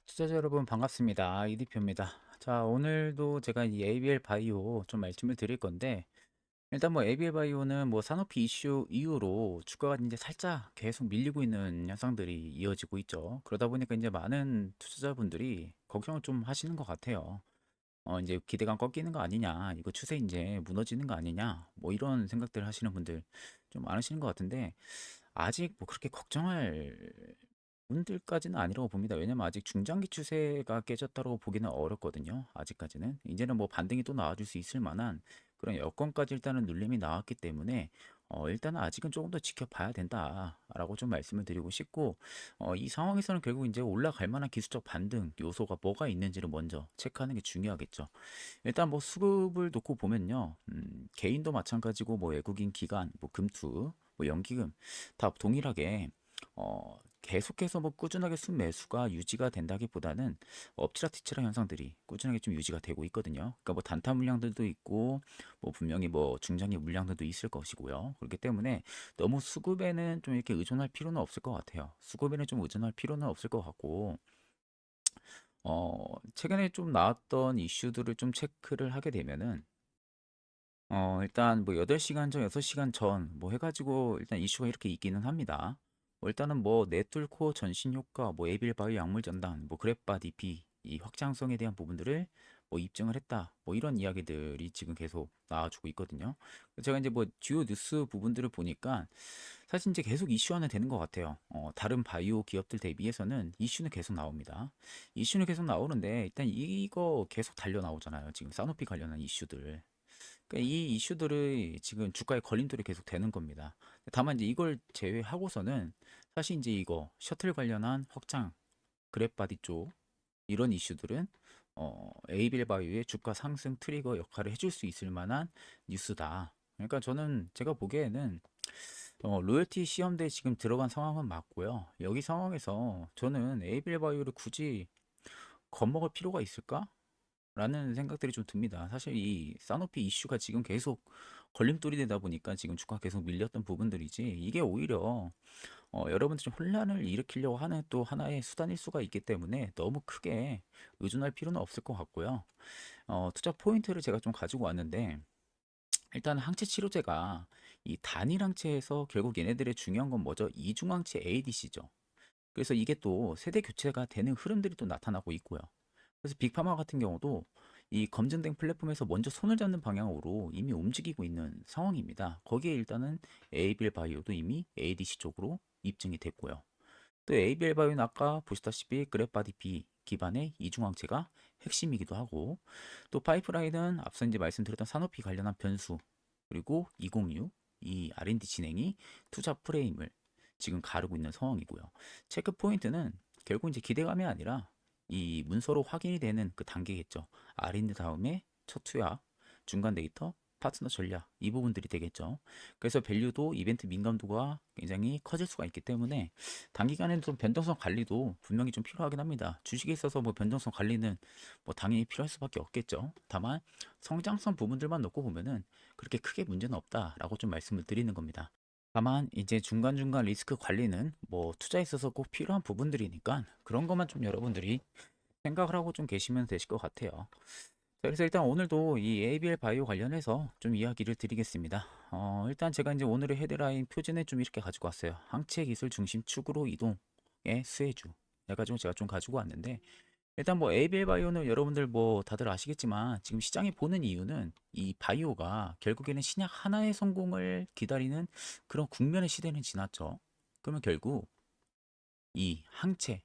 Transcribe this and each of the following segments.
투자자 여러분 반갑습니다. 이디표입니다. 자, 오늘도 제가 이 ABL 바이오 좀 말씀을 드릴 건데, 일단 뭐 ABL 바이오는 뭐 산오피 이슈 이후로 주가가 이제 살짝 계속 밀리고 있는 현상들이 이어지고 있죠. 그러다 보니까 이제 많은 투자자분들이 걱정을 좀 하시는 것 같아요. 이제 기대감 꺾이는 거 아니냐, 이거 추세 이제 무너지는 거 아니냐, 뭐 이런 생각들 하시는 분들 좀 많으시는 것 같은데, 아직 뭐 그렇게 걱정할 분들까지는 아니라고 봅니다. 왜냐면 아직 중장기 추세가 깨졌다고 보기는 어렵거든요. 아직까지는. 이제는 뭐 반등이 또 나와줄 수 있을 만한 그런 여건까지 일단은 눌림이 나왔기 때문에 일단은 아직은 조금 더 지켜봐야 된다라고 좀 말씀을 드리고 싶고, 이 상황에서는 결국 이제 올라갈 만한 기술적 반등 요소가 뭐가 있는지를 먼저 체크하는 게 중요하겠죠. 일단 뭐 수급을 놓고 보면요, 개인도 마찬가지고 뭐 외국인 기관, 뭐 금투, 뭐 연기금 다 동일하게 계속해서 뭐 꾸준하게 순매수가 유지가 된다기보다는 엎치락뒤치락 현상들이 꾸준하게 좀 유지가 되고 있거든요. 그러니까 뭐 단타 물량들도 있고 뭐 분명히 뭐 중장기 물량들도 있을 것이고요. 그렇기 때문에 너무 수급에는 좀 이렇게 의존할 필요는 없을 것 같아요. 수급에는 좀 의존할 필요는 없을 것 같고, 최근에 좀 나왔던 이슈들을 좀 체크를 하게 되면은 일단 뭐 8시간 전, 6시간 전 뭐 해가지고 일단 이슈가 이렇게 있기는 합니다. 뭐 일단은 뭐 네툴코 전신 효과, 뭐 에빌 바이오 약물 전단, 뭐 그랩바디 B 이 확장성에 대한 부분들을 뭐 입증을 했다. 뭐 이런 이야기들이 지금 계속 나와주고 있거든요. 제가 이제 뭐 주요 뉴스 부분들을 보니까 사실 이제 계속 이슈화는 되는 것 같아요. 다른 바이오 기업들 대비해서는 이슈는 계속 나옵니다. 이슈는 계속 나오는데 일단 이거 계속 달려 나오잖아요. 지금 사노피 관련한 이슈들. 그러니까 이 이슈들이 지금 주가에 걸림돌이 계속 되는 겁니다. 다만 이제 이걸 제외하고서는 사실 이제 이거 셔틀 관련한 확장, 그랩바디 쪽 이런 이슈들은 에이빌 바이오의 주가 상승 트리거 역할을 해줄 수 있을 만한 뉴스다. 그러니까 저는 제가 보기에는 로열티 시험대에 지금 들어간 상황은 맞고요. 여기 상황에서 저는 에이빌 바이오를 굳이 겁먹을 필요가 있을까? 라는 생각들이 좀 듭니다. 사실 이 사노피 이슈가 지금 계속 걸림돌이 되다 보니까 지금 주가 계속 밀렸던 부분들이지, 이게 오히려 여러분들 좀 혼란을 일으키려고 하는 또 하나의 수단일 수가 있기 때문에 너무 크게 의존할 필요는 없을 것 같고요. 투자 포인트를 제가 좀 가지고 왔는데, 일단 항체 치료제가 이 단일 항체에서 결국 얘네들의 중요한 건 뭐죠? 이중항체 ADC죠. 그래서 이게 또 세대 교체가 되는 흐름들이 또 나타나고 있고요. 그래서 빅파마 같은 경우도 이 검증된 플랫폼에서 먼저 손을 잡는 방향으로 이미 움직이고 있는 상황입니다. 거기에 일단은 에이빌 바이오도 이미 ADC 쪽으로 입증이 됐고요. 또 에이빌 바이오는 아까 보시다시피 그래파디 B 기반의 이중항체가 핵심이기도 하고, 또 파이프라인은 앞서 이제 말씀드렸던 산오피 관련한 변수, 그리고 206 이 R&D 진행이 투자 프레임을 지금 가르고 있는 상황이고요. 체크 포인트는 결국 이제 기대감이 아니라 이 문서로 확인이 되는 그 단계겠죠. R&D 다음에 첫 투약, 중간 데이터, 파트너 전략 이 부분들이 되겠죠. 그래서 밸류도 이벤트 민감도가 굉장히 커질 수가 있기 때문에 단기간에는 좀 변동성 관리도 분명히 좀 필요하긴 합니다. 주식에 있어서 뭐 변동성 관리는 뭐 당연히 필요할 수밖에 없겠죠. 다만 성장성 부분들만 놓고 보면은 그렇게 크게 문제는 없다라고 좀 말씀을 드리는 겁니다. 다만 이제 중간중간 리스크 관리는 뭐 투자에 있어서 꼭 필요한 부분들이니까 그런 것만 좀 여러분들이 생각을 하고 좀 계시면 되실 것 같아요. 자, 그래서 일단 오늘도 이 ABL 바이오 관련해서 좀 이야기를 드리겠습니다. 일단 제가 이제 오늘의 헤드라인 표지는 좀 이렇게 가지고 왔어요. 항체 기술 중심 축으로 이동의 수혜주. 해가지고 제가 좀 가지고 왔는데, 일단 뭐 ABL 바이오는 여러분들 뭐 다들 아시겠지만 지금 시장이 보는 이유는 이 바이오가 결국에는 신약 하나의 성공을 기다리는 그런 국면의 시대는 지났죠. 그러면 결국 이 항체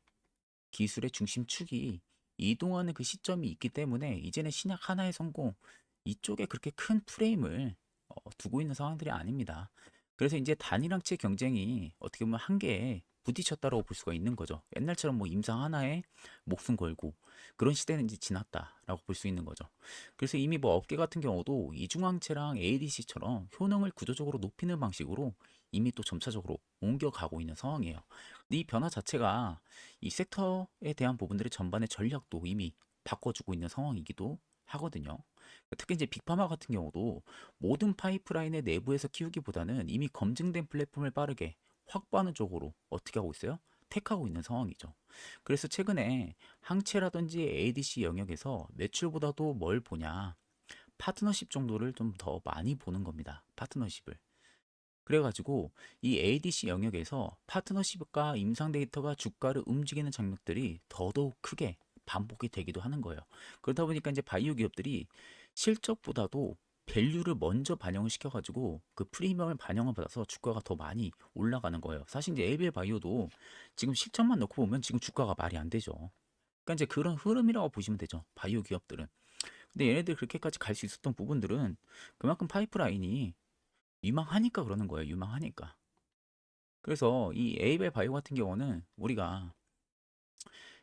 기술의 중심축이 이동하는 그 시점이 있기 때문에 이제는 신약 하나의 성공 이쪽에 그렇게 큰 프레임을 두고 있는 상황들이 아닙니다. 그래서 이제 단일항체 경쟁이 어떻게 보면 한계에 부딪혔다고 볼 수가 있는 거죠. 옛날처럼 뭐 임상 하나에 목숨 걸고 그런 시대는 이제 지났다라고 볼 수 있는 거죠. 그래서 이미 뭐 업계 같은 경우도 이중항체랑 ADC처럼 효능을 구조적으로 높이는 방식으로 이미 또 점차적으로 옮겨가고 있는 상황이에요. 근데 이 변화 자체가 이 섹터에 대한 부분들의 전반의 전략도 이미 바꿔주고 있는 상황이기도 하거든요. 특히 이제 빅파마 같은 경우도 모든 파이프라인의 내부에서 키우기보다는 이미 검증된 플랫폼을 빠르게 확보하는 쪽으로 어떻게 하고 있어요? 택하고 있는 상황이죠. 그래서 최근에 항체라든지 ADC 영역에서 매출보다도 뭘 보냐? 파트너십 정도를 좀 더 많이 보는 겁니다. 파트너십을. 그래가지고 이 ADC 영역에서 파트너십과 임상 데이터가 주가를 움직이는 장면들이 더더욱 크게 반복이 되기도 하는 거예요. 그러다 보니까 이제 바이오 기업들이 실적보다도 밸류를 먼저 반영을 시켜가지고 그 프리미엄을 반영을 받아서 주가가 더 많이 올라가는 거예요. 사실 이제 에이벨 바이오도 지금 실적만 넣고 보면 지금 주가가 말이 안 되죠. 그러니까 이제 그런 흐름이라고 보시면 되죠. 바이오 기업들은. 근데 얘네들 그렇게까지 갈 수 있었던 부분들은 그만큼 파이프라인이 유망하니까 그러는 거예요. 유망하니까. 그래서 이 에이벨 바이오 같은 경우는 우리가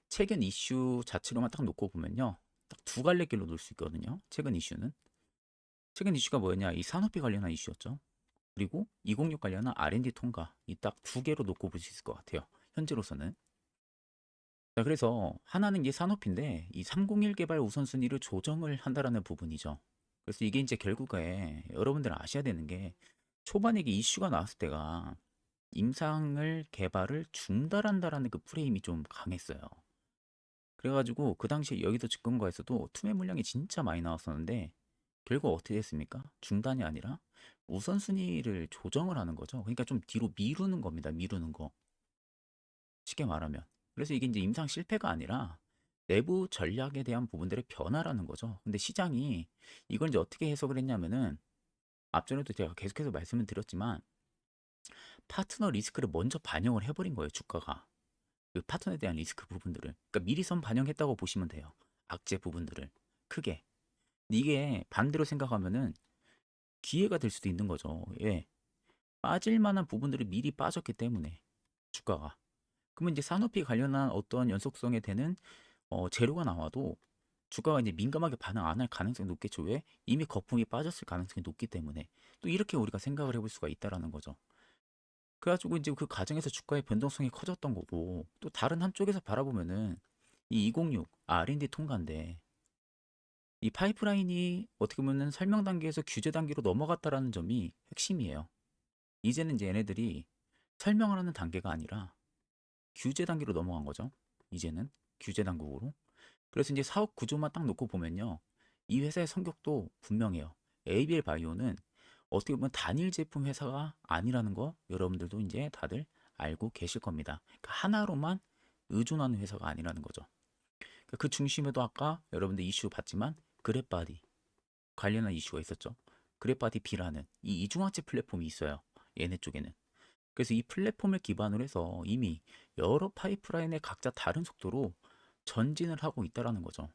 최근 이슈 자체로만 딱 놓고 보면요. 딱 두 갈래 길로 놓을 수 있거든요. 최근 이슈는. 최근 이슈가 뭐였냐? 이 산업비 관련한 이슈였죠. 그리고 206 관련한 R&D 통과. 이 딱 두 개로 놓고 볼 수 있을 것 같아요. 현재로서는. 자, 그래서 하나는 이게 산업인데 이 301 개발 우선순위를 조정을 한다라는 부분이죠. 그래서 이게 이제 결국에 여러분들 아셔야 되는 게 초반에 이게 이슈가 나왔을 때가 임상을 개발을 중단한다라는 그 프레임이 좀 강했어요. 그래가지고 그 당시에 여의도 증권가에서도 투매 물량이 진짜 많이 나왔었는데 결국 어떻게 됐습니까? 중단이 아니라 우선순위를 조정을 하는 거죠. 그러니까 좀 뒤로 미루는 겁니다. 미루는 거. 쉽게 말하면. 그래서 이게 이제 임상 실패가 아니라 내부 전략에 대한 부분들의 변화라는 거죠. 근데 시장이 이걸 이제 어떻게 해석을 했냐면은 앞전에도 제가 계속해서 말씀을 드렸지만 파트너 리스크를 먼저 반영을 해버린 거예요. 주가가. 그 파트너에 대한 리스크 부분들을. 그러니까 미리 선 반영했다고 보시면 돼요. 악재 부분들을. 크게. 이게 반대로 생각하면은 기회가 될 수도 있는 거죠. 예. 빠질 만한 부분들이 미리 빠졌기 때문에 주가가. 그러면 이제 산업비 관련한 어떤 연속성에 되는 재료가 나와도 주가가 이제 민감하게 반응 안 할 가능성이 높겠죠. 왜? 이미 거품이 빠졌을 가능성이 높기 때문에. 또 이렇게 우리가 생각을 해볼 수가 있다라는 거죠. 그래가지고 이제 그 과정에서 주가의 변동성이 커졌던 거고 또 다른 한쪽에서 바라보면은 이 206 R&D 통과인데 이 파이프라인이 어떻게 보면 설명 단계에서 규제 단계로 넘어갔다라는 점이 핵심이에요. 이제는 이제 얘네들이 설명을 하는 단계가 아니라 규제 단계로 넘어간 거죠. 이제는 규제 단국으로. 그래서 이제 사업 구조만 딱 놓고 보면요. 이 회사의 성격도 분명해요. ABL 바이오는 어떻게 보면 단일 제품 회사가 아니라는 거 여러분들도 이제 다들 알고 계실 겁니다. 그러니까 하나로만 의존하는 회사가 아니라는 거죠. 그러니까 그 중심에도 아까 여러분들 이슈 봤지만 그랩바디 관련한 이슈가 있었죠. 그랩바디 B라는 이 이중화체 플랫폼이 있어요. 얘네 쪽에는. 그래서 이 플랫폼을 기반으로 해서 이미 여러 파이프라인의 각자 다른 속도로 전진을 하고 있다라는 거죠.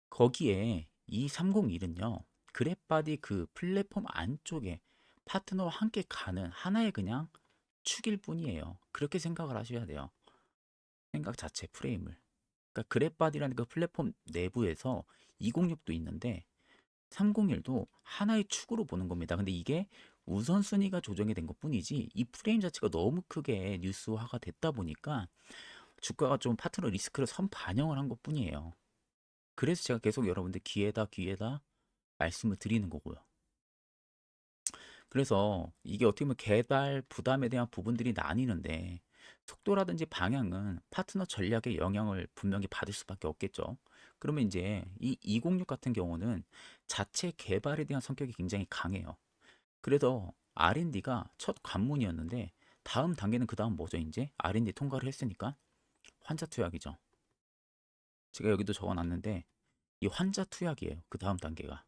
거기에 이 301은요. 그랩바디 그 플랫폼 안쪽에 파트너와 함께 가는 하나의 그냥 축일 뿐이에요. 그렇게 생각을 하셔야 돼요. 생각 자체 프레임을. 그러니까 그랩바디라는 그 플랫폼 내부에서 206도 있는데 301도 하나의 축으로 보는 겁니다. 근데 이게 우선순위가 조정이 된 것뿐이지 이 프레임 자체가 너무 크게 뉴스화가 됐다 보니까 주가가 좀 파트너 리스크를 선 반영을 한 것뿐이에요. 그래서 제가 계속 여러분들 기회다 말씀을 드리는 거고요. 그래서 이게 어떻게 보면 개발 부담에 대한 부분들이 나뉘는데 속도라든지 방향은 파트너 전략의 영향을 분명히 받을 수밖에 없겠죠. 그러면 이제 이 206 같은 경우는 자체 개발에 대한 성격이 굉장히 강해요. 그래서 R&D가 첫 관문이었는데 다음 단계는 그 다음 뭐죠? 이제 R&D 통과를 했으니까 환자 투약이죠. 제가 여기도 적어놨는데 이 환자 투약이에요. 그 다음 단계가.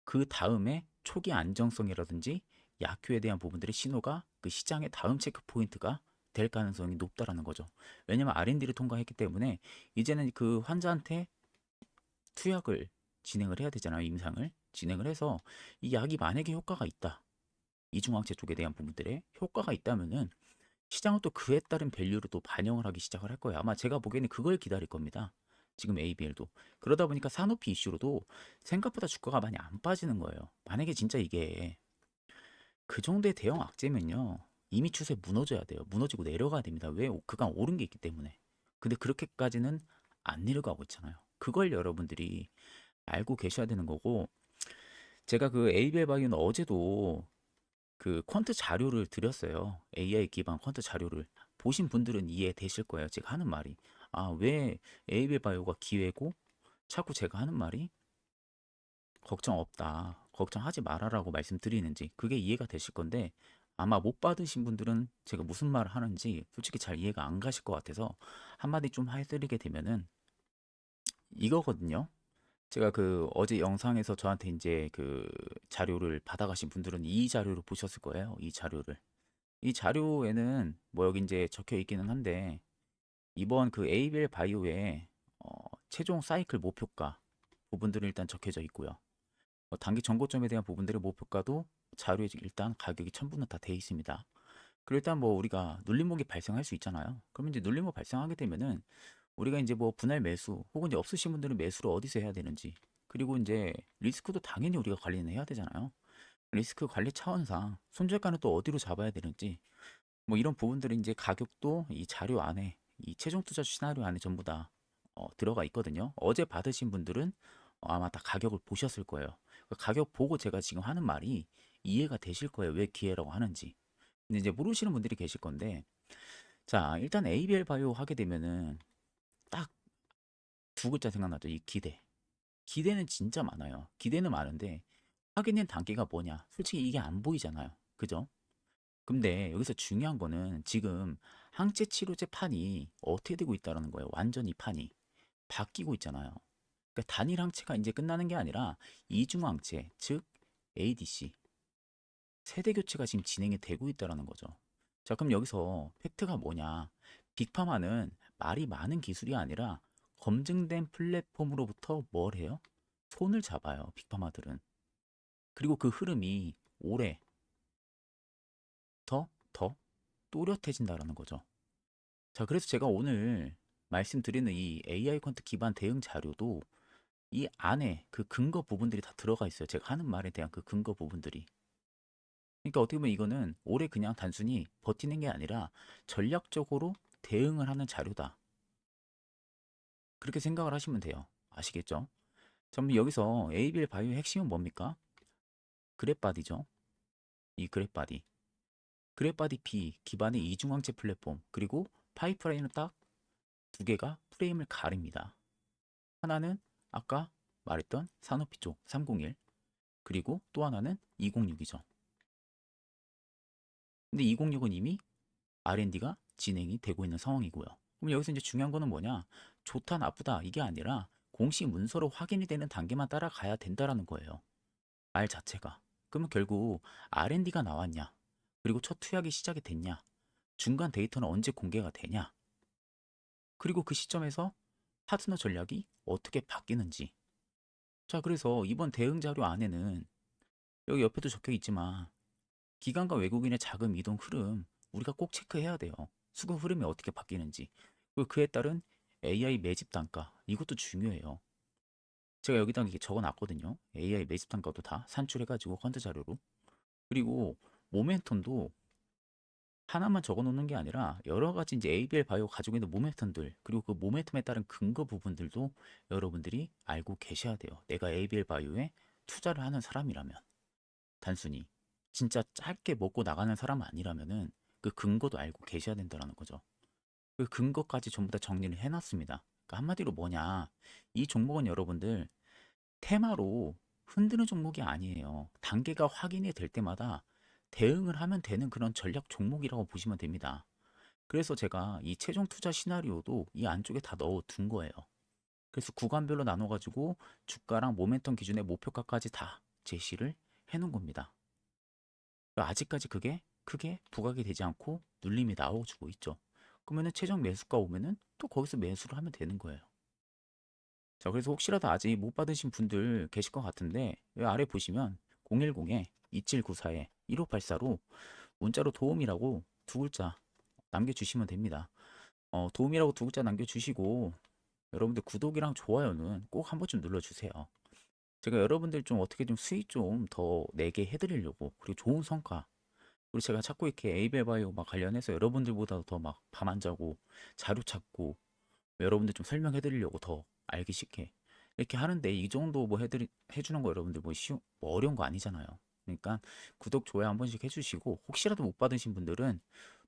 그 다음에 초기 안정성이라든지 약효에 대한 부분들의 신호가 그 시장의 다음 체크 포인트가 될 가능성이 높다라는 거죠. 왜냐면 R&D를 통과했기 때문에 이제는 그 환자한테 투약을 진행을 해야 되잖아요. 임상을 진행을 해서 이 약이 만약에 효과가 있다. 이중항체 쪽에 대한 부분들에 효과가 있다면은 시장은 또 그에 따른 밸류를 또 반영을 하기 시작을 할 거예요. 아마 제가 보기에는 그걸 기다릴 겁니다. 지금 ABL도. 그러다 보니까 산업비 이슈로도 생각보다 주가가 많이 안 빠지는 거예요. 만약에 진짜 이게 그 정도의 대형 악재면요. 이미 추세 무너져야 돼요. 무너지고 내려가야 됩니다. 왜? 그간 오른 게 있기 때문에. 근데 그렇게까지는 안 내려가고 있잖아요. 그걸 여러분들이 알고 계셔야 되는 거고 제가 그 ABL 바이오는 어제도 그 퀀트 자료를 드렸어요. AI 기반 퀀트 자료를 보신 분들은 이해되실 거예요. 제가 하는 말이. 아, 왜 에이벨 바이오가 기회고 자꾸 제가 하는 말이 걱정 없다. 걱정하지 말아라고 말씀드리는지 그게 이해가 되실 건데 아마 못 받으신 분들은 제가 무슨 말을 하는지 솔직히 잘 이해가 안 가실 것 같아서 한마디 좀 해드리게 되면은 이거거든요. 제가 그 어제 영상에서 저한테 이제 그 자료를 받아가신 분들은 이 자료를 보셨을 거예요. 이 자료를. 이 자료에는 뭐 여기 이제 적혀 있기는 한데 이번 그 에이벨 바이오의 어, 최종 사이클 목표가 부분들은 일단 적혀져 있고요. 단기 정고점에 대한 부분들의 목표가도 자료에 일단 가격이 첨부는 다 돼 있습니다. 그리고 일단 뭐 우리가 눌림목이 발생할 수 있잖아요. 그러면 이제 눌림목 발생하게 되면은 우리가 이제 뭐 분할 매수 혹은 이제 없으신 분들은 매수를 어디서 해야 되는지 그리고 이제 리스크도 당연히 우리가 관리는 해야 되잖아요. 리스크 관리 차원상 손절가는 또 어디로 잡아야 되는지 뭐 이런 부분들이 이제 가격도 이 자료 안에 이 최종 투자 시나리오 안에 전부 다 들어가 있거든요. 어제 받으신 분들은 아마 다 가격을 보셨을 거예요. 그 가격 보고 제가 지금 하는 말이 이해가 되실 거예요. 왜 기회라고 하는지. 근데 이제 모르시는 분들이 계실 건데, 자, 일단 ABL 바이오 하게 되면은 딱 두 글자 생각나죠. 이 기대. 기대는 진짜 많아요. 기대는 많은데 확인된 단계가 뭐냐? 솔직히 이게 안 보이잖아요. 그죠? 근데 여기서 중요한 거는 지금 항체 치료제 판이 어떻게 되고 있다는 거예요. 완전히 판이 바뀌고 있잖아요. 그러니까 단일 항체가 이제 끝나는 게 아니라 이중 항체, 즉 ADC 세대 교체가 지금 진행이 되고 있다는 거죠. 자, 그럼 여기서 팩트가 뭐냐? 빅파마는 말이 많은 기술이 아니라 검증된 플랫폼으로부터 뭘 해요? 손을 잡아요. 빅파마들은. 그리고 그 흐름이 올해 더 또렷해진다라는 거죠. 자, 그래서 제가 오늘 말씀드리는 이 AI 퀀트 기반 대응 자료도 이 안에 그 근거 부분들이 다 들어가 있어요. 제가 하는 말에 대한 그 근거 부분들이. 그러니까 어떻게 보면 이거는 올해 그냥 단순히 버티는 게 아니라 전략적으로 대응을 하는 자료다. 그렇게 생각을 하시면 돼요. 아시겠죠? 그럼 여기서 에이빌 바이오의 핵심은 뭡니까? 그랩바디죠. 이 그랩바디. 그랩바디 B 기반의 이중항체 플랫폼 그리고 파이프라인은 딱 두 개가 프레임을 가립니다. 하나는 아까 말했던 산오피 쪽 301 그리고 또 하나는 206이죠. 근데 206은 이미 R&D가 진행이 되고 있는 상황이고요. 그럼 여기서 이제 중요한 거는 뭐냐? 좋다 나쁘다 이게 아니라 공식 문서로 확인이 되는 단계만 따라가야 된다라는 거예요. 말 자체가. 그러면 결국 R&D가 나왔냐? 그리고 첫 투약이 시작이 됐냐? 중간 데이터는 언제 공개가 되냐? 그리고 그 시점에서 파트너 전략이 어떻게 바뀌는지. 자, 그래서 이번 대응 자료 안에는 여기 옆에도 적혀 있지만 기관과 외국인의 자금 이동 흐름 우리가 꼭 체크해야 돼요. 수급 흐름이 어떻게 바뀌는지. 그리고 그에 따른 AI 매집 단가 이것도 중요해요. 제가 여기다 이렇게 적어놨거든요. AI 매집 단가도 다 산출해가지고 펀드 자료로. 그리고 모멘텀도 하나만 적어놓는 게 아니라 여러 가지 이제 ABL 바이오 가지고 있는 모멘텀들 그리고 그 모멘텀에 따른 근거 부분들도 여러분들이 알고 계셔야 돼요. 내가 ABL 바이오에 투자를 하는 사람이라면. 단순히 진짜 짧게 먹고 나가는 사람 아니라면은 그 근거도 알고 계셔야 된다는 거죠. 그 근거까지 전부 다 정리를 해놨습니다. 그러니까 한마디로 뭐냐? 이 종목은 여러분들 테마로 흔드는 종목이 아니에요. 단계가 확인이 될 때마다 대응을 하면 되는 그런 전략 종목이라고 보시면 됩니다. 그래서 제가 이 최종 투자 시나리오도 이 안쪽에 다 넣어 둔 거예요. 그래서 구간별로 나눠가지고 주가랑 모멘텀 기준의 목표가까지 다 제시를 해놓은 겁니다. 아직까지 그게 크게 부각이 되지 않고 눌림이 나와주고 있죠. 그러면은 최종 매수가 오면은 또 거기서 매수를 하면 되는 거예요. 자, 그래서 혹시라도 아직 못 받으신 분들 계실 것 같은데 여기 아래 보시면 010-2794-1584로 문자로 도움이라고 두 글자 남겨주시면 됩니다. 도움이라고 두 글자 남겨주시고 여러분들 구독이랑 좋아요는 꼭 한 번쯤 눌러주세요. 제가 여러분들 좀 어떻게 좀 수익 좀 더 내게 해드리려고 그리고 좋은 성과 그리고 제가 자꾸 이렇게 에이벨바이오 막 관련해서 여러분들보다 더 막 밤 안 자고 자료 찾고 여러분들 좀 설명해 드리려고 더 알기 쉽게 이렇게 하는데 이 정도 뭐 해주는 거 여러분들 뭐 뭐 어려운 거 아니잖아요. 그러니까 구독, 좋아요 한 번씩 해주시고 혹시라도 못 받으신 분들은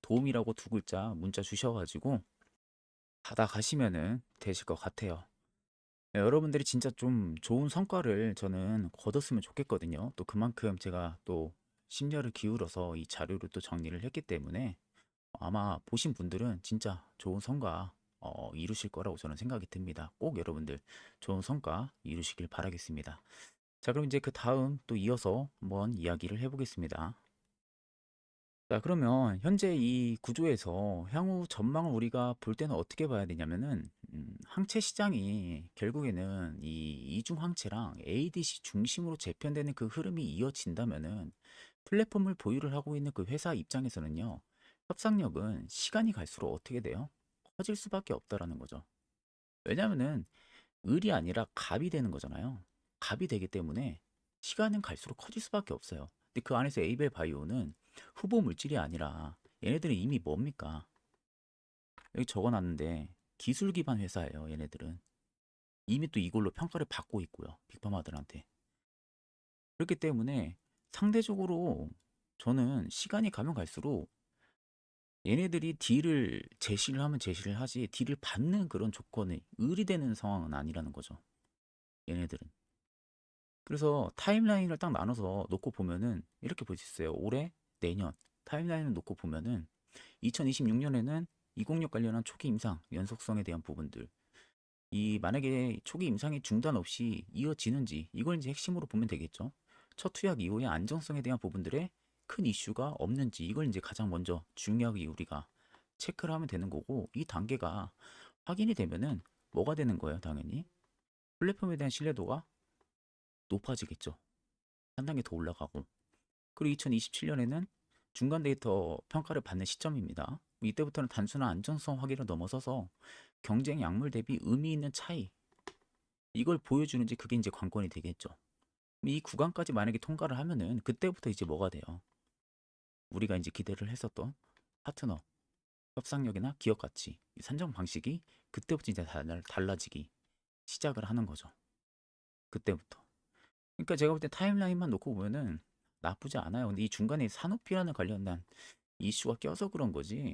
도움이라고 두 글자 문자 주셔가지고 받아가시면은 되실 것 같아요. 네, 여러분들이 진짜 좀 좋은 성과를 저는 거뒀으면 좋겠거든요. 또 그만큼 제가 또 심려를 기울여서 이 자료를 또 정리를 했기 때문에 아마 보신 분들은 진짜 좋은 성과 이루실 거라고 저는 생각이 듭니다. 꼭 여러분들 좋은 성과 이루시길 바라겠습니다. 자, 그럼 이제 그 다음 또 이어서 한번 이야기를 해보겠습니다. 자, 그러면 현재 이 구조에서 향후 전망을 우리가 볼 때는 어떻게 봐야 되냐면은, 항체 시장이 결국에는 이 이중 항체랑 ADC 중심으로 재편되는 그 흐름이 이어진다면은 플랫폼을 보유를 하고 있는 그 회사 입장에서는요, 협상력은 시간이 갈수록 어떻게 돼요? 커질 수밖에 없다라는 거죠. 왜냐면은 을이 아니라 갑이 되는 거잖아요. 갑이 되기 때문에 시간은 갈수록 커질 수밖에 없어요. 근데 그 안에서 에이벨 바이오는 후보 물질이 아니라 얘네들은 이미 뭡니까? 여기 적어놨는데 기술 기반 회사예요. 얘네들은 이미 또 이걸로 평가를 받고 있고요. 빅파마들한테. 그렇기 때문에 상대적으로 저는 시간이 가면 갈수록 얘네들이 딜을 제시를 하면 제시를 하지 딜을 받는 그런 조건이 을이 되는 상황은 아니라는 거죠. 얘네들은. 그래서 타임라인을 딱 나눠서 놓고 보면은 이렇게 볼 수 있어요. 올해, 내년 타임라인을 놓고 보면은 2026년에는 206 관련한 초기 임상, 연속성에 대한 부분들. 이 만약에 초기 임상이 중단 없이 이어지는지 이걸 이제 핵심으로 보면 되겠죠. 첫 투약 이후의 안정성에 대한 부분들에 큰 이슈가 없는지 이걸 이제 가장 먼저 중요하게 우리가 체크를 하면 되는 거고 이 단계가 확인이 되면은 뭐가 되는 거예요, 당연히? 플랫폼에 대한 신뢰도가 높아지겠죠. 한 단계 더 올라가고. 그리고 2027년에는 중간 데이터 평가를 받는 시점입니다. 이때부터는 단순한 안전성 확인을 넘어서서 경쟁 약물 대비 의미 있는 차이 이걸 보여주는지 그게 이제 관건이 되겠죠. 이 구간까지 만약에 통과를 하면은 그때부터 이제 뭐가 돼요? 우리가 이제 기대를 했었던 파트너, 협상력이나 기업 가치, 이 산정 방식이 그때부터 이제 달라지기 시작을 하는 거죠. 그때부터. 그러니까 제가 볼 때 타임라인만 놓고 보면은 나쁘지 않아요. 근데 이 중간에 산업비라는 관련된 이슈가 껴서 그런 거지.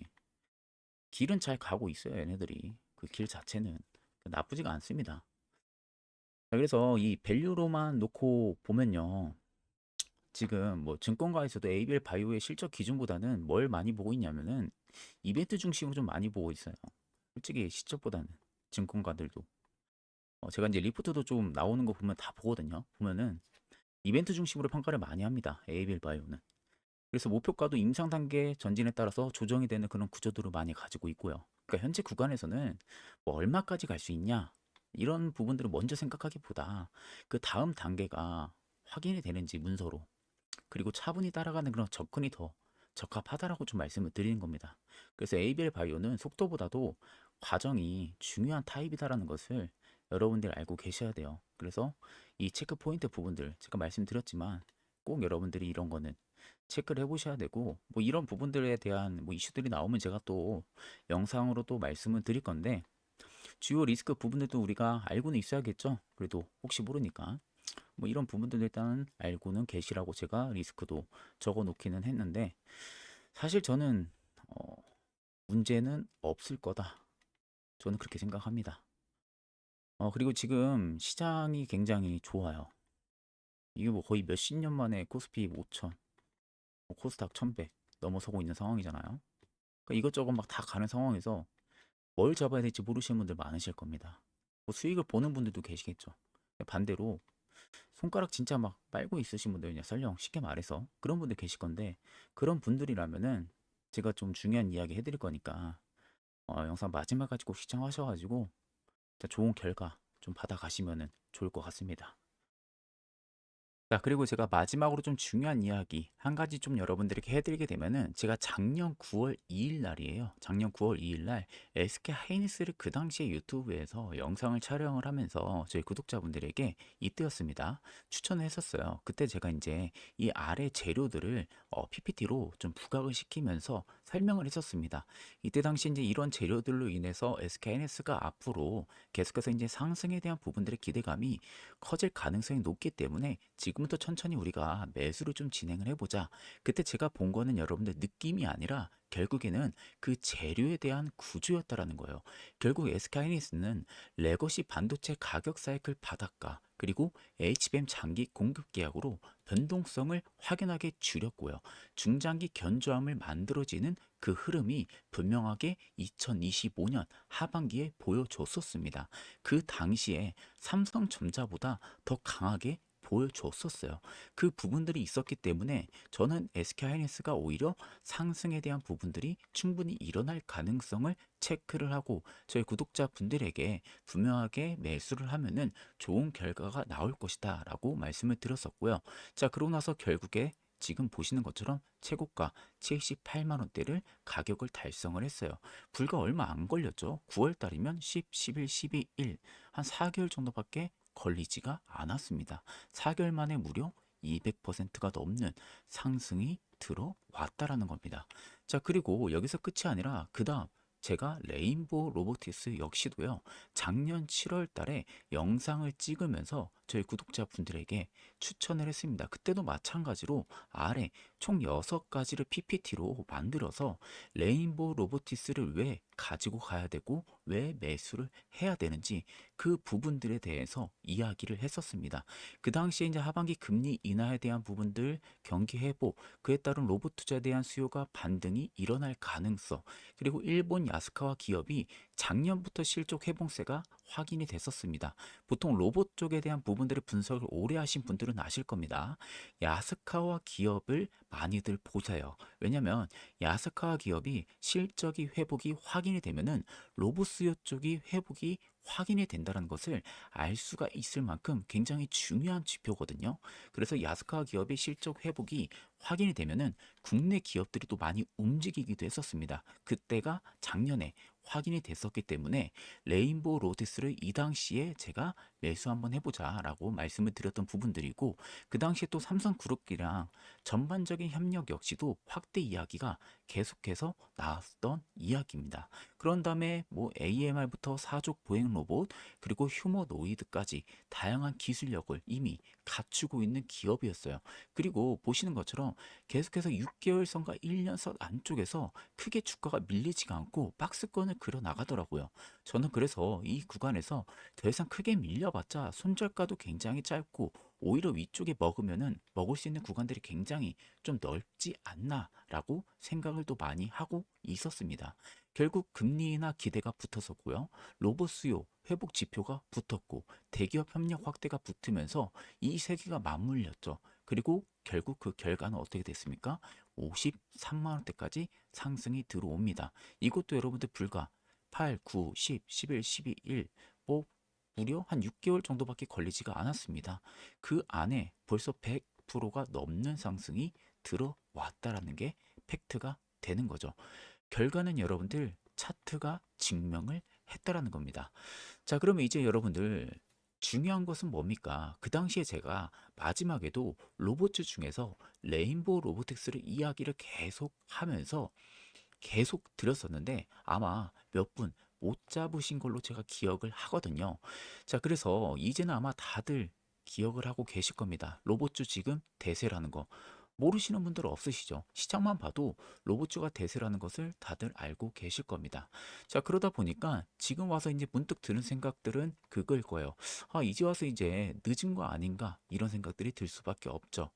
길은 잘 가고 있어요, 얘네들이. 그 길 자체는 나쁘지가 않습니다. 자, 그래서 이 밸류로만 놓고 보면요. 지금 뭐 증권가에서도 에이벨 바이오의 실적 기준보다는 뭘 많이 보고 있냐면은 이벤트 중심으로 좀 많이 보고 있어요. 솔직히 시적보다는 증권가들도. 제가 이제 리포트도 좀 나오는 거 보면 다 보거든요. 보면은 이벤트 중심으로 평가를 많이 합니다. 에이벨 바이오는. 그래서 목표가도 임상 단계 전진에 따라서 조정이 되는 그런 구조들을 많이 가지고 있고요. 그러니까 현재 구간에서는 뭐 얼마까지 갈 수 있냐 이런 부분들을 먼저 생각하기보다 그 다음 단계가 확인이 되는지 문서로 그리고 차분히 따라가는 그런 접근이 더 적합하다라고 좀 말씀을 드리는 겁니다. 그래서 ABL 바이오는 속도보다도 과정이 중요한 타입이다라는 것을 여러분들 알고 계셔야 돼요. 그래서 이 체크 포인트 부분들 제가 말씀드렸지만 꼭 여러분들이 이런 거는 체크를 해보셔야 되고 뭐 이런 부분들에 대한 뭐 이슈들이 나오면 제가 또 영상으로 또 말씀을 드릴 건데 주요 리스크 부분들도 우리가 알고는 있어야겠죠. 그래도 혹시 모르니까 뭐 이런 부분들 일단 알고는 계시라고 제가 리스크도 적어 놓기는 했는데 사실 저는 어, 문제는 없을 거다. 저는 그렇게 생각합니다. 그리고 지금 시장이 굉장히 좋아요. 이게 뭐 거의 몇십 년 만에 코스피 5천, 뭐 코스닥 1100 넘어서고 있는 상황이잖아요. 그러니까 이것저것 막 다 가는 상황에서 뭘 잡아야 될지 모르시는 분들 많으실 겁니다. 뭐 수익을 보는 분들도 계시겠죠. 반대로 손가락 진짜 막 빨고 있으신 분들 그냥 설령 쉽게 말해서 그런 분들 계실 건데 그런 분들이라면은 제가 좀 중요한 이야기 해드릴 거니까 영상 마지막까지 꼭 시청하셔가지고 진짜 좋은 결과 좀 받아가시면은 좋을 것 같습니다. 자, 그리고 제가 마지막으로 좀 중요한 이야기 한 가지 좀 여러분들에게 해드리게 되면은 제가 작년 9월 2일 날이에요. 작년 9월 2일 날 SK 하이닉스를 그 당시에 유튜브에서 영상을 촬영을 하면서 저희 구독자분들에게 이때였습니다. 추천을 했었어요. 그때 제가 이제 이 아래 재료들을 PPT로 좀 부각을 시키면서 설명을 했었습니다. 이때 당시 이제 이런 재료들로 인해서 SK하이닉스가 앞으로 계속해서 이제 상승에 대한 부분들의 기대감이 커질 가능성이 높기 때문에 지금부터 천천히 우리가 매수를 좀 진행을 해보자. 그때 제가 본 거는 여러분들 느낌이 아니라 결국에는 그 재료에 대한 구조였다라는 거예요. 결국 SK하이닉스는 레거시 반도체 가격 사이클 바닥과 그리고 HBM 장기 공급 계약으로 변동성을 확연하게 줄였고요. 중장기 견조함을 만들어지는 그 흐름이 분명하게 2025년 하반기에 보여줬었습니다. 그 당시에 삼성전자보다 더 강하게 보여줬었어요. 그 부분들이 있었기 때문에 저는 SK하이닉스가 오히려 상승에 대한 부분들이 충분히 일어날 가능성을 체크를 하고 저희 구독자분들에게 분명하게 매수를 하면은 좋은 결과가 나올 것이다 라고 말씀을 드렸었고요. 자, 그러고 나서 결국에 지금 보시는 것처럼 최고가 78만 원대를 가격을 달성을 했어요. 불과 얼마 안 걸렸죠. 9월 달이면 10, 11, 12, 1, 한 4개월 정도밖에 걸리지가 않았습니다. 4개월 만에 무려 200%가 넘는 상승이 들어왔다라는 겁니다. 자, 그리고 여기서 끝이 아니라 그 다음 제가 레인보우 로보티스 역시도요. 작년 7월 달에 영상을 찍으면서 저희 구독자분들에게 추천을 했습니다. 그때도 마찬가지로 아래 총 6가지를 PPT로 만들어서 레인보우 로보티스를 왜 가지고 가야 되고 왜 매수를 해야 되는지 그 부분들에 대해서 이야기를 했었습니다. 그 당시에 이제 하반기 금리 인하에 대한 부분들, 경기 회복, 그에 따른 로봇 투자에 대한 수요가 반등이 일어날 가능성, 그리고 일본 야스카와 기업이 작년부터 실적 회복세가 확인이 됐었습니다. 보통 로봇 쪽에 대한 부분들의 분석을 오래 하신 분들은 아실 겁니다. 야스카와 기업을 많이들 보세요. 왜냐면 야스카와 기업이 실적이 회복이 확인이 되면은 로봇 수요 쪽이 회복이 확인이 된다는 것을 알 수가 있을 만큼 굉장히 중요한 지표거든요. 그래서 야스카 기업의 실적 회복이 확인이 되면은 국내 기업들이 또 많이 움직이기도 했었습니다. 그때가 작년에 확인이 됐었기 때문에 레인보우 로테스를 이 당시에 제가 매수 한번 해보자라고 말씀을 드렸던 부분들이고 그 당시에 또 삼성그룹이랑 전반적인 협력 역시도 확대 이야기가 계속해서 나왔던 이야기입니다. 그런 다음에 뭐 AMR부터 사족 보행 로봇 그리고 휴머노이드까지 다양한 기술력을 이미 갖추고 있는 기업이었어요. 그리고 보시는 것처럼 계속해서 6개월선과 1년선 안쪽에서 크게 주가가 밀리지가 않고 박스권을 그려 나가더라고요. 저는 그래서 이 구간에서 더 이상 크게 밀려봤자 손절가도 굉장히 짧고 오히려 위쪽에 먹으면은 먹을 수 있는 구간들이 굉장히 좀 넓지 않나라고 생각을 또 많이 하고 있었습니다. 결국 금리 인하 기대가 붙었었고요. 로봇 수요 회복 지표가 붙었고 대기업 협력 확대가 붙으면서 이 세 개가 맞물렸죠. 그리고 결국 그 결과는 어떻게 됐습니까? 53만 원대까지 상승이 들어옵니다. 이것도 여러분들 불과 8, 9, 10, 11, 12, 1, 뭐 무려 한 6개월 정도밖에 걸리지가 않았습니다. 그 안에 벌써 100%가 넘는 상승이 들어왔다라는 게 팩트가 되는 거죠. 결과는 여러분들 차트가 증명을 했다라는 겁니다. 자, 그러면 이제 여러분들 중요한 것은 뭡니까? 그 당시에 제가 마지막에도 로봇츠 중에서 레인보우 로보틱스를 이야기를 계속 하면서 계속 드렸었는데 아마 몇 분 못 잡으신 걸로 제가 기억을 하거든요. 자, 그래서 이제는 아마 다들 기억을 하고 계실 겁니다. 로봇주 지금 대세라는 거. 모르시는 분들 없으시죠? 시장만 봐도 로봇주가 대세라는 것을 다들 알고 계실 겁니다. 자, 그러다 보니까 지금 와서 이제 문득 드는 생각들은 그걸 거예요. 아, 이제 와서 이제 늦은 거 아닌가? 이런 생각들이 들 수밖에 없죠.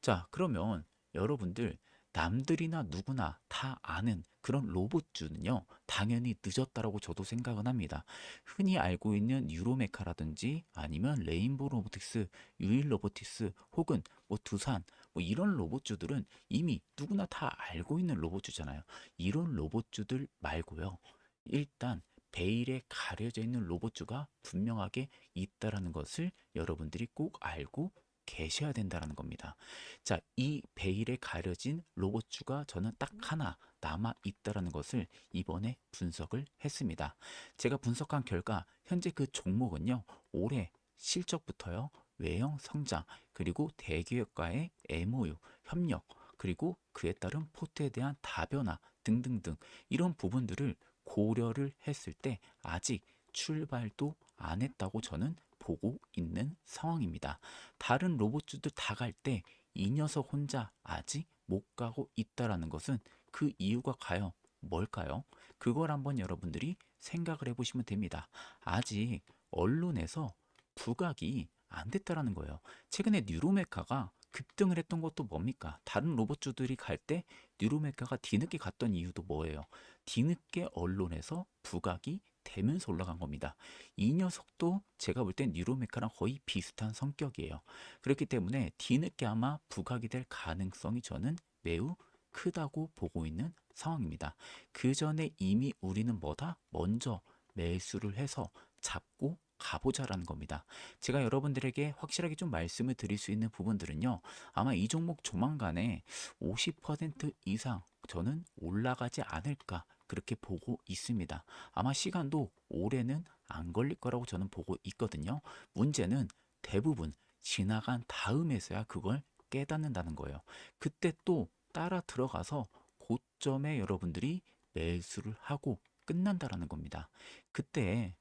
자, 그러면 여러분들 남들이나 누구나 다 아는 그런 로봇주는요, 당연히 늦었다라고 저도 생각은 합니다. 흔히 알고 있는 유로메카라든지 아니면 레인보우 로보틱스, 유일 로보틱스 혹은 뭐 두산 뭐 이런 로봇주들은 이미 누구나 다 알고 있는 로봇주잖아요. 이런 로봇주들 말고요. 일단 베일에 가려져 있는 로봇주가 분명하게 있다라는 것을 여러분들이 꼭 알고 계셔야 된다는 겁니다. 자, 이 베일에 가려진 로봇주가 저는 딱 하나 남아 있다라는 것을 이번에 분석을 했습니다. 제가 분석한 결과 현재 그 종목은요, 올해 실적부터요, 외형 성장, 그리고 대기업과의 MOU, 협력, 그리고 그에 따른 포트에 대한 다변화, 등등등 이런 부분들을 고려를 했을 때 아직 출발도 안 했다고 저는 보고 있는 상황입니다. 다른 로봇주들 다 갈 때 이 녀석 혼자 아직 못 가고 있다라는 것은 그 이유가 과연 뭘까요? 그걸 한번 여러분들이 생각을 해보시면 됩니다. 아직 언론에서 부각이 안 됐다라는 거예요. 최근에 뉴로메카가 급등을 했던 것도 뭡니까? 다른 로봇주들이 갈 때 뉴로메카가 뒤늦게 갔던 이유도 뭐예요? 뒤늦게 언론에서 부각이 되면서 올라간 겁니다. 이 녀석도 제가 볼 땐 뉴로메카랑 거의 비슷한 성격이에요. 그렇기 때문에 뒤늦게 아마 부각이 될 가능성이 저는 매우 크다고 보고 있는 상황입니다. 그 전에 이미 우리는 뭐다? 먼저 매수를 해서 잡고 가보자라는 겁니다. 제가 여러분들에게 확실하게 좀 말씀을 드릴 수 있는 부분들은요. 아마 이 종목 조만간에 50% 이상 저는 올라가지 않을까 그렇게 보고 있습니다. 아마 시간도 올해는 안 걸릴 거라고 저는 보고 있거든요. 문제는 대부분 지나간 다음에서야 그걸 깨닫는다는 거예요. 그때 또 따라 들어가서 고점에 여러분들이 매수를 하고 끝난다라는 겁니다. 그때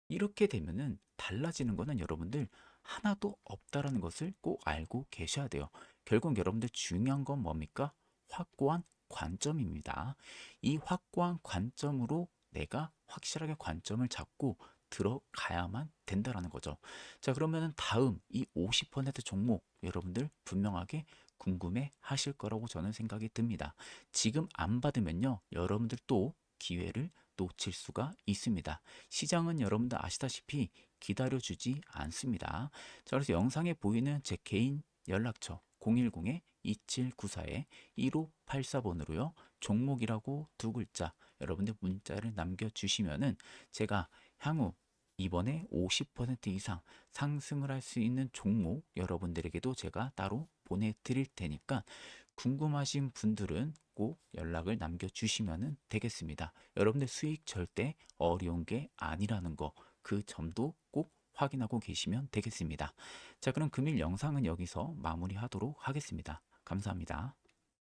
이렇게 되면은 달라지는 거는 여러분들 하나도 없다라는 것을 꼭 알고 계셔야 돼요. 결국 여러분들 중요한 건 뭡니까? 확고한 관점입니다. 이 확고한 관점으로 내가 확실하게 관점을 잡고 들어가야만 된다라는 거죠. 자, 그러면은 다음 이 50% 종목 여러분들 분명하게 궁금해 하실 거라고 저는 생각이 듭니다. 지금 안 받으면요, 여러분들 또 기회를 놓칠 수가 있습니다. 시장은 여러분들 아시다시피 기다려주지 않습니다. 자, 그래서 영상에 보이는 제 개인 연락처 010-2794-1584번으로요. 종목이라고 두 글자 여러분들 문자를 남겨주시면은 제가 향후 이번에 50% 이상 상승을 할 수 있는 종목 여러분들에게도 제가 따로 보내드릴 테니까 궁금하신 분들은 꼭 연락을 남겨주시면 되겠습니다. 여러분들 수익 절대 어려운 게 아니라는 거, 그 점도 꼭 확인하고 계시면 되겠습니다. 자, 그럼 금일 영상은 여기서 마무리하도록 하겠습니다. 감사합니다.